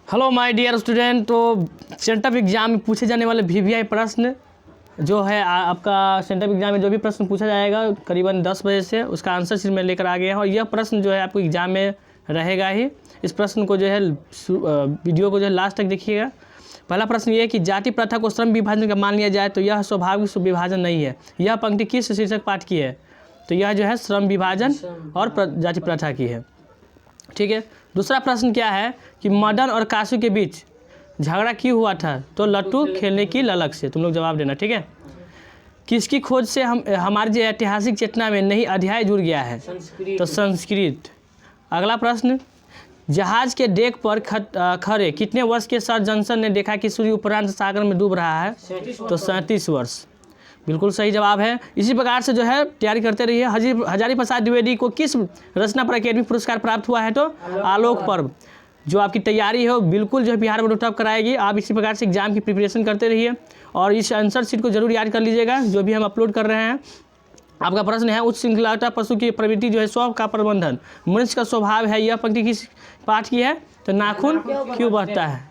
Hello my dear student. तो send up exam में पूछे जाने वाले वीवीआई प्रश्न जो है आपका सेंटअप एग्जाम में जो भी प्रश्न पूछा जाएगा करीबन 10 बजे से उसका आंसर शीट मैं लेकर आ गया हूँ। और यह प्रश्न जो है आपको एग्जाम में रहेगा ही। इस प्रश्न को जो है वीडियो को जो है लास्ट तक देखिएगा। पहला प्रश्न ये है कि जाति प्रथा को श्रम विभाजन का मान लिया जाए तो यह स्वाभाविक विभाजन नहीं है। यह पंक्ति किस शीर्षक पाठ की है? तो यह जो है श्रम विभाजन और जाति प्रथा की है। ठीक है। दूसरा प्रश्न क्या है कि मदन और कासू के बीच झगड़ा क्यों हुआ था? तो लट्टू खेलने की ललक से। तुम लोग जवाब देना। ठीक है। किसकी खोज से हमारी जो ऐतिहासिक चेतना में नई अध्याय जुड़ गया है? तो संस्कृत। अगला प्रश्न, जहाज के डेक पर खड़े कितने वर्ष के सर जॉनसन ने देखा कि सूर्य उपरांत सागर में डूब रहा है? तो 37 वर्ष। बिल्कुल सही जवाब है। इसी प्रकार से जो है तैयारी करते रहिए। हजारी प्रसाद द्विवेदी को किस रचना पर अकेडमी पुरस्कार प्राप्त हुआ है? तो आलोक पर्व। जो आपकी तैयारी है बिल्कुल जो है बिहार बोर्ड टॉप कराएगी। आप इसी प्रकार से एग्जाम की प्रिपरेशन करते रहिए और इस आंसर शीट को जरूर याद कर लीजिएगा जो भी हम अपलोड कर रहे हैं। आपका प्रश्न है उच्च श्रृंखलाता पशु की प्रवृत्ति जो है स्व का प्रबंधन मनुष्य का स्वभाव है। यह पंक्ति किस पाठ की है? तो नाखून क्यों बढ़ता है?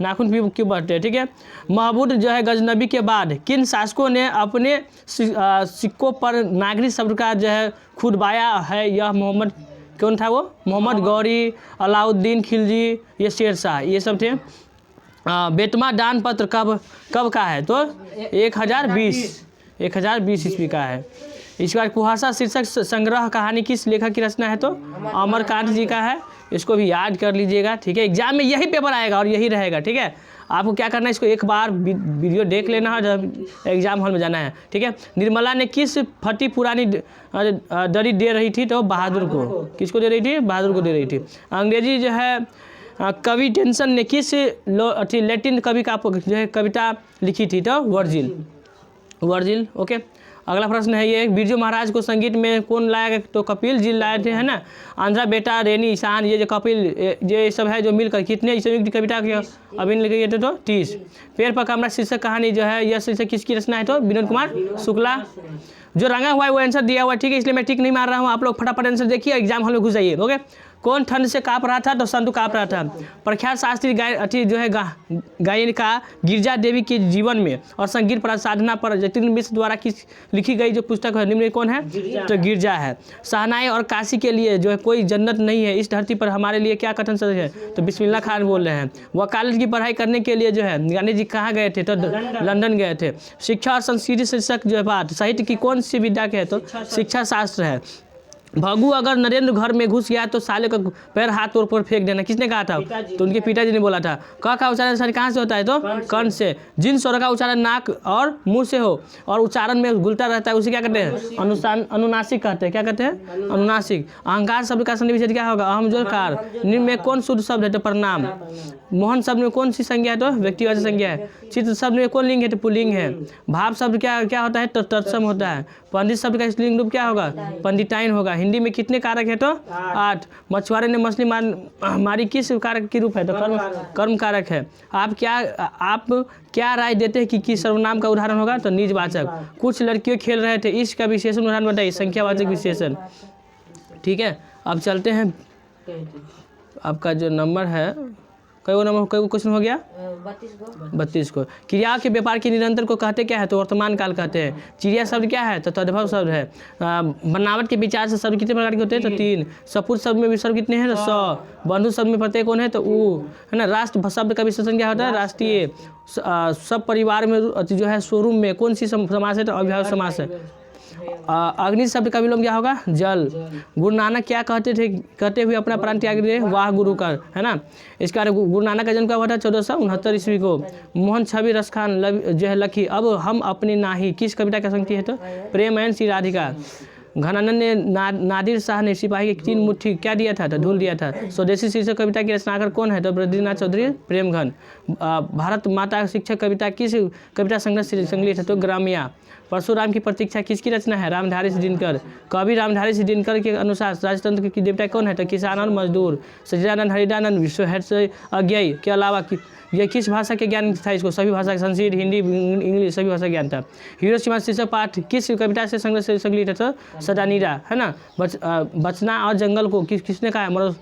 नाखून क्यों बढ़ते हैं? ठीक है। महमूद जो है गजनबी के बाद किन शासकों ने अपने सिक्कों पर नागरिक शब्द का जो है खुदबाया है? यह मोहम्मद कौन था? वो मोहम्मद गौरी, अलाउद्दीन खिलजी, ये शेरशाह, ये सब थे। बेतमा दान पत्र कब का है? तो 1020 ईस्वी का है। इसके बाद कुहासा शीर्षक संग्रह कहानी किस लेखक की रचना है? तो अमरकांत जी का है। इसको भी याद कर लीजिएगा। ठीक है। एग्जाम में यही पेपर आएगा और यही रहेगा। ठीक है। आपको क्या करना है, इसको एक बार वीडियो देख लेना है जब एग्जाम हॉल में जाना है। ठीक है। निर्मला ने किस फटी पुरानी दरी दे रही थी? तो बहादुर को। किसको दे रही थी? बहादुर को दे रही थी। अंग्रेजी जो है कवि टेंसन ने किस लैटिन कवि का जो है कविता लिखी थी? तो वर्जिल। ओके। अगला प्रश्न है ये, बिरजू महाराज को संगीत में कौन लाया? तो कपिल जी लाए थे, है ना। आंध्रा बेटा, रेनी, ईशान, ये जो कपिल ये सब है जो मिलकर कितने संयुक्त कविता के अभिनय लिखे थे? तो 30। पेड़ पर कमरा शीर्षक कहानी जो है यह शीर्षक किसकी रचना है? तो विनोद कुमार शुक्ला। जो रंगा हुआ है वो आंसर दिया हुआ है। ठीक है। इसलिए मैं टिक नहीं मार रहा हूँ। आप लोग फटाफट आंसर देखिए, एग्जाम हॉल में घुस जाइए। ओके। कौन ठंड से काँप रहा था? तो संतु काँप रहा था। प्रख्यात शास्त्रीय जो है गायिका गिरजा देवी के जीवन में और संगीत पर साधना पर जतिन मिश्र द्वारा लिखी गई जो पुस्तक है निम्न कौन है? तो गिरजा है। शहनाई और काशी के लिए जो है कोई जन्नत नहीं है, इस धरती पर हमारे लिए क्या कथन सच है? तो बिस्मिल्लाह खान बोल रहे हैं। वकालत की पढ़ाई करने के लिए जो है गांधी जी कहाँ गए थे? तो लंदन गए थे। शिक्षा और संस्कृति शीर्षक जो है पाठ साहित्य की कौन सी विद्या के है? तो शिक्षा शास्त्र है। भगू अगर नरेंद्र घर में घुस गया तो साले का पैर हाथ तोड़ पर फेंक देना, किसने कहा था? तो उनके पिताजी ने बोला था। क का उच्चारण कहाँ से होता है? तो कर्ण से। जिन स्वर का उच्चारण नाक और मुंह से हो और उच्चारण में घुलता रहता है उसे क्या कहते हैं? अनुनासिक कहते हैं। क्या कहते हैं? अनुनासिक। अहंकार शब्द का संधि विच्छेद क्या होगा? अहम जोड़ कार। निम्न में कौन शुद्ध शब्द है? तो प्रणाम। मोहन शब्द में कौन सी संज्ञा है? तो व्यक्तिवाचक संज्ञा है। चित्र शब्द में कौन लिंग है? तो पुल्लिंग है। भाव शब्द क्या होता है? तो तत्सम होता है। पंडित शब्द का स्त्रीलिंग रूप क्या होगा? पंडिताइन होगा। हिंदी में कितने कारक है? तो 8। मछुआरे ने मछली मारी किस कारक की रूप है? तो कर्म कारक है। आप क्या राय देते हैं कि किस सर्वनाम का उदाहरण होगा? तो निजवाचक। कुछ लड़कियों खेल रहे थे, इसका विशेषण उदाहरण बताइए। संख्यावाचक विशेषण। ठीक है। अब चलते हैं। आपका जो नंबर है कई क्वेश्चन हो गया? 32 को। क्रिया के व्यापार के निरंतर को कहते क्या है? तो वर्तमान काल कहते हैं। चिड़िया शब्द क्या है? तो तद्भव शब्द है। बनावट के विचार से शब्द कितने प्रकार के होते हैं? तो 3। सपुर शब्द में विसर्ग कितने हैं? तो 100। बंधु शब्द में प्रत्यय कौन है? तो ऊ, है ना। राष्ट्र शब्द का विशेषण क्या होता है? राष्ट्रीय। सब परिवार में जो है स्वरूप में कौन सी समास है? तो अव्यय समास है। अग्नि शब्द का विलोम क्या होगा? जल। गुरु नानक क्या कहते हुए अपना प्राण त्याग दिए? वाह गुरु का, है ना। इसके बाद गुरु नानक का जन्म कब हुआ था? 1469 ईस्वी को। मोहन छवि रसखान जो है लखी अब हम अपनी नाही किस कविता का संगति है? तो प्रेम एवं श्री राधिका। घनानंद ने नादिर शाह ने सिपाही की 3 मुट्ठी क्या दिया था? तो धूल दिया था। स्वदेशी शीर्षक कविता के रचनाकार कौन है? तो बद्रीनाथ चौधरी प्रेमघन। भारत माता शिक्षक कविता किस कविता संग्रह से संकलित है? तो ग्राम्या। परशुराम की प्रतीक्षा किसकी रचना है? रामधारी सिंह दिनकर। कवि रामधारी सिंह दिनकर के अनुसार राजतंत्र के देवता कौन है? तो किसान और मजदूर। सच्चिदानंद हरिदानंद विश्व अज्ञेय के अलावा यह किस भाषा के ज्ञान था? इसको सभी भाषा, संस्कृत, हिंदी, इंग्लिश, सभी भाषा ज्ञान था। हिरोशिमा शीर्षक पाठ किस कविता से संग्रह से लिखा था? सदानीरा, है ना। बचना और जंगल को किसने कहा है?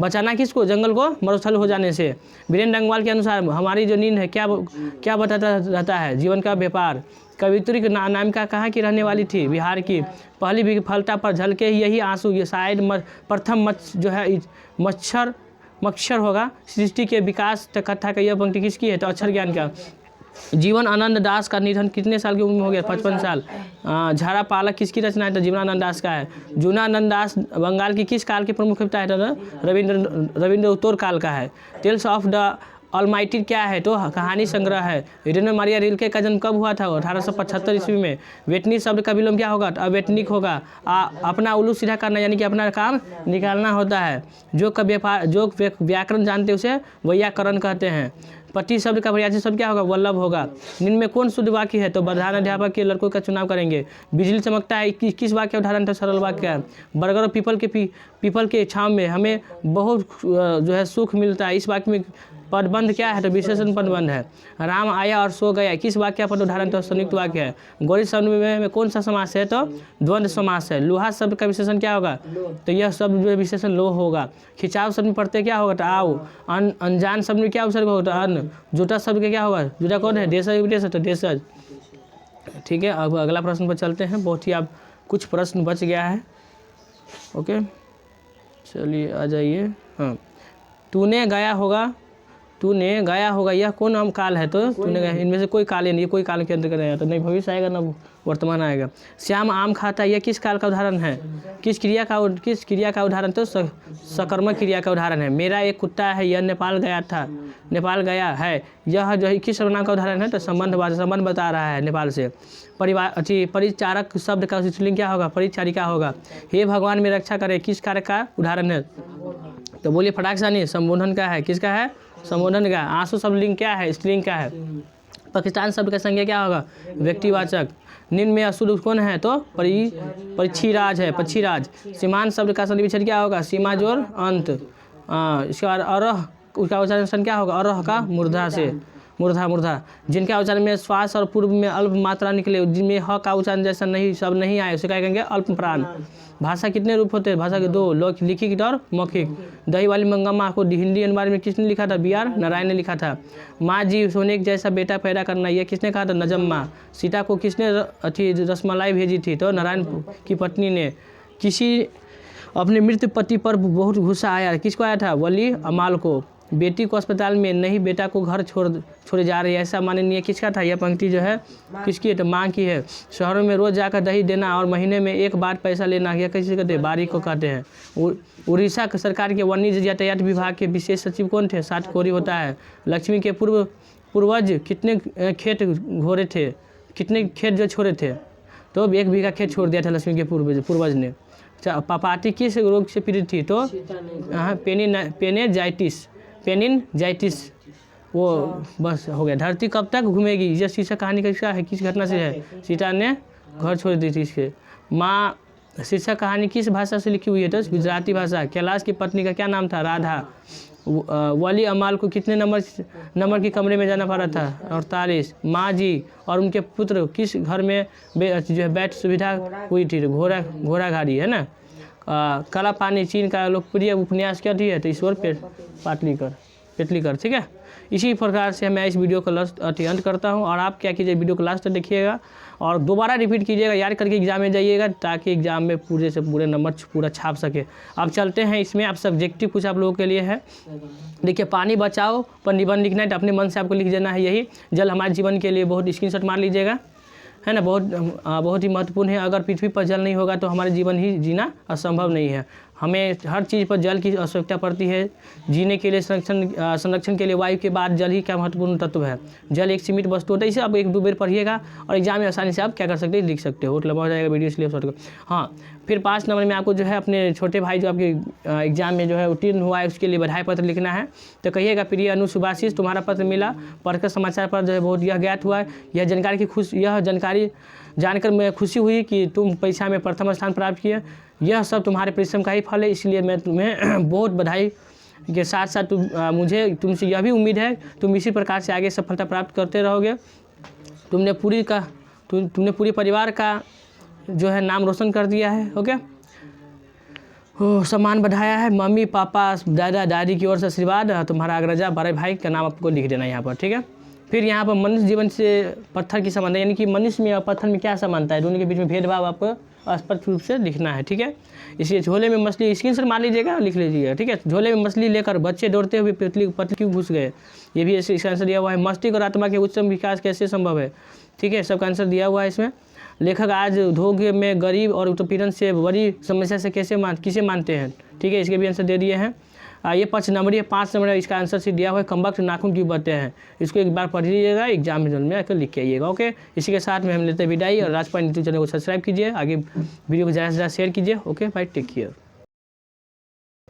बचाना किसको? जंगल को मरुस्थल हो जाने से। वीरेंद्र डंगवाल के अनुसार हमारी जो नींद है क्या बताता रहता है? जीवन का व्यापार। कवित्री नामिका कहाँ की रहने वाली थी? बिहार की। पहली विफलता पर झलके यही आंसू, ये शायद प्रथम जो है मक्षर होगा। सृष्टि के विकास कथा का यह पंक्ति किसकी है? तो अक्षर ज्ञान का। जीवन आनंद दास का निधन कितने साल की उम्र में हो गया? 55 साल। झाड़ा पालक किसकी रचना है? तो जीवनानंद दास का है। जूनानंद दास बंगाल की किस काल के प्रमुख कविता है? तो रविंद्र उत्तर काल का है। टेल्स ऑफ द ऑलमाइटी क्या है? तो कहानी संग्रह है। रेनो मारिया रिल्के का जन्म कब हुआ था? 1875 ईस्वी में। वेटनी शब्द का विलोम क्या होगा? अवेटनिक होगा। अपना उल्लू सीधा करना यानी कि अपना काम निकालना होता है। जो व्याकरण जानते उसे वैयाकरण कहते हैं। पति शब्द का प्रयासी शब्द क्या होगा? वल्लभ होगा। निम्न में कौन शुद्ध वाक्य है? तो प्रधान अध्यापक के लड़कों का चुनाव करेंगे। बिजली चमकता है किस वाक्य उदाहरण था? सरल वाक्य है। बरगद और पीपल के छांव में हमें बहुत जो है सुख मिलता है। इस वाक्य में पदबंध क्या है? तो विशेषण पदबंध है। राम आया और सो गया किस वाक्य पर उदाहरण? तो संयुक्त वाक्य है। गौरी शब्द में कौन सा समास है? तो द्वंद्व समास है। लोहा शब्द का विशेषण क्या होगा? तो यह शब्द जो है विशेषण लो होगा। खिंचाव शब्द में पढ़ते क्या होगा? तो आओ। अनजान शब्द में क्या उपसर्ग होगा? तो अन। जूता शब्द का क्या होगा? जूता कौन है? देशज, तो देशज। ठीक है, अब अगला प्रश्न पर चलते हैं। बहुत ही अब कुछ प्रश्न बच गया है। ओके, चलिए आ जाइए। हाँ, तूने गाया होगा यह कौन हम काल है? तो तूने गाया, इनमें से कोई काल नहीं, कोई काल के अंतर्गत नहीं आता। नहीं भविष्य आएगा ना वर्तमान आएगा। श्याम आम खाता यह किस काल का उदाहरण है? किस क्रिया का उदाहरण? तो सकर्मक क्रिया का उदाहरण है। मेरा एक कुत्ता है यह नेपाल गया है यह जो किस सर्वनाम का उदाहरण है? तो संबंध बता रहा है नेपाल से। परिचारक शब्द का स्त्रीलिंग क्या होगा? परिचारिका होगा। हे भगवान मेरी रक्षा करे किस कार्य का उदाहरण है? तो बोलिए फटाक से नहीं, संबोधन का है। किसका है? संबोधन का। आंसू शब्द लिंग क्या है? स्त्रीलिंग का है। पाकिस्तान शब्द का संज्ञा क्या होगा? व्यक्तिवाचक। निम्न में अशुद्ध कौन है? तो पक्षीराज है, पक्षीराज। सीमांत शब्द का संधि विच्छेद क्या होगा? सीमा जोड़ अंत। इसके बाद अरह, उसका उच्चारण क्या होगा? अरह का मूर्धा से, मूर्धा। जिनका उच्चारण में श्वास और पूर्व में अल्प मात्रा निकले, जिनमें ह का उच्चारण जैसा नहीं शब्द नहीं आए, उसे क्या कहेंगे? अल्प प्राण। भाषा कितने रूप होते हैं? भाषा के दो, लिखित और मौखिक। दही वाली मंगम्मा को हिंदी अनुवाद में किसने लिखा था? BR नारायण ने लिखा था। माँ जी सोने जैसा बेटा पैदा करना यह किसने कहा था? नजम्मा। सीता को किसने रसमलाई भेजी थी? तो नारायण की पत्नी ने। किसी अपने मृत पति पर बहुत गुस्सा आया, किसको आया था? वली अमाल को। बेटी को अस्पताल में नहीं, बेटा को घर छोड़े जा रही है, ऐसा माननीय किसका था? यह पंक्ति जो है किसकी है? तो माँ की है। शहरों में रोज जाकर दही देना और महीने में एक बार पैसा लेना यह किसी कहते हैं? बारी को कहते हैं। उड़ीसा सरकार के वाणिज्य यातायात विभाग के विशेष सचिव कौन थे? सातकोरी होता है। लक्ष्मी के पूर्वज कितने खेत घोरे थे? कितने खेत जो छोड़े थे? तो 1 बीघा खेत छोड़ दिया था लक्ष्मी के पूर्वज ने। पापाटी किस रोग से पीड़ित थी? तो पेनिनजाइटिस। वो बस हो गया। धरती कब तक घूमेगी यह शीर्षक कहानी का है? किस घटना से है? सीता ने घर छोड़ दी थी इसके। माँ शीर्षक कहानी किस भाषा से लिखी हुई है? तो गुजराती भाषा। कैलाश की पत्नी का क्या नाम था? राधा। वली अमाल को कितने नंबर के कमरे में जाना पड़ा था? 48। माँ जी और उनके पुत्र किस घर में जो है बैठ सुविधा हुई थी? घोड़ा गाड़ी, है ना। काला पानी चीन का लोकप्रिय उपन्यास क्या थी? तो ईश्वर पेटलीकर। ठीक है, इसी प्रकार से मैं इस वीडियो को अंत करता हूं। और आप क्या कीजिए, वीडियो को लास्ट तक देखिएगा और दोबारा रिपीट कीजिएगा, याद करके एग्जाम में जाइएगा ताकि एग्जाम में पूरे से पूरे नंबर पूरा छाप सके। अब चलते हैं इसमें। अब सब्जेक्टिव कुछ आप लोगों के लिए है। देखिए, पानी बचाओ पर निबंध लिखना है तो अपने मन से आपको लिख देना है यही। जल हमारे जीवन के लिए बहुत, स्क्रीनशॉट मार लीजिएगा, है ना। बहुत ही महत्वपूर्ण है। अगर पृथ्वी पर जल नहीं होगा तो हमारे जीवन ही जीना असंभव नहीं है। हमें हर चीज़ पर जल की आवश्यकता पड़ती है। जीने के लिए, संरक्षण के लिए वायु के बाद जल ही क्या महत्वपूर्ण तत्व है। जल एक सीमित वस्तु होता है। इसे आप 1-2 बार पढ़िएगा और एग्जाम में आसानी से आप क्या कर सकते हैं? लिख सकते हो। बहुत लंबा हो जाएगा वीडियो इसलिए शॉर्ट। हाँ, फिर 5 नंबर में आपको जो है अपने छोटे भाई जो आपके एग्जाम में जो है उत्तीर्ण हुआ है उसके लिए बधाई पत्र लिखना है। तो कहिएगा, प्रिय अनु सुभाषिष, तुम्हारा पत्र मिला, पढ़कर समाचार पर जो है बहुत यह ज्ञात हुआ है। यह जानकारी जानकर मैं खुशी हुई कि तुम परीक्षा में प्रथम स्थान प्राप्त किए। यह सब तुम्हारे परिश्रम का ही फल है, इसलिए मैं तुम्हें बहुत बधाई के साथ साथ मुझे तुमसे यह भी उम्मीद है तुम इसी प्रकार से आगे सफलता प्राप्त करते रहोगे। तुमने पूरी परिवार का जो है नाम रोशन कर दिया है। ओके, सम्मान बढ़ाया है। मम्मी पापा दादा दादी की ओर से आशीर्वाद। तुम्हारा अग्रजा बड़े भाई का नाम आपको लिख देना यहाँ पर, ठीक है। फिर यहाँ पर मनुष्य जीवन से पत्थर की समानता, यानी कि मनुष्य में और पत्थर में क्या समानता है, दोनों के बीच में भेदभाव आपको स्पष्ट रूप से लिखना है, ठीक है। इसलिए झोले में मछली, स्क्रीन से मार लीजिएगा, लिख लीजिएगा, ठीक है। झोले में मछली लेकर बच्चे दौड़ते हुए पतली क्यों घुस गए, ये भी इसका आंसर दिया हुआ है। मस्तिष्क और आत्मा के उच्चतम विकास कैसे संभव है, ठीक है, सबका आंसर दिया हुआ है इसमें। लेखक आज उद्योग में गरीब और उत्पीड़न से बड़ी समस्या से किसे मानते हैं, ठीक है, इसके भी आंसर दे दिए हैं। ये 5 नंबर है, 5 नंबर इसका आंसर से दिया हुआ है। कम्बख्त नाखून क्यों बढ़ते हैं, इसको एक बार पढ़ लीजिएगा, एग्जाम में आकर लिख के आइएगा। ओके, इसी के साथ में हम लेते हैं विदाई। और राजपाल यूट्यूब चैनल को सब्सक्राइब कीजिए, आगे वीडियो को ज़्यादा से ज़्यादा शेयर कीजिए। ओके भाई, टेक केयर।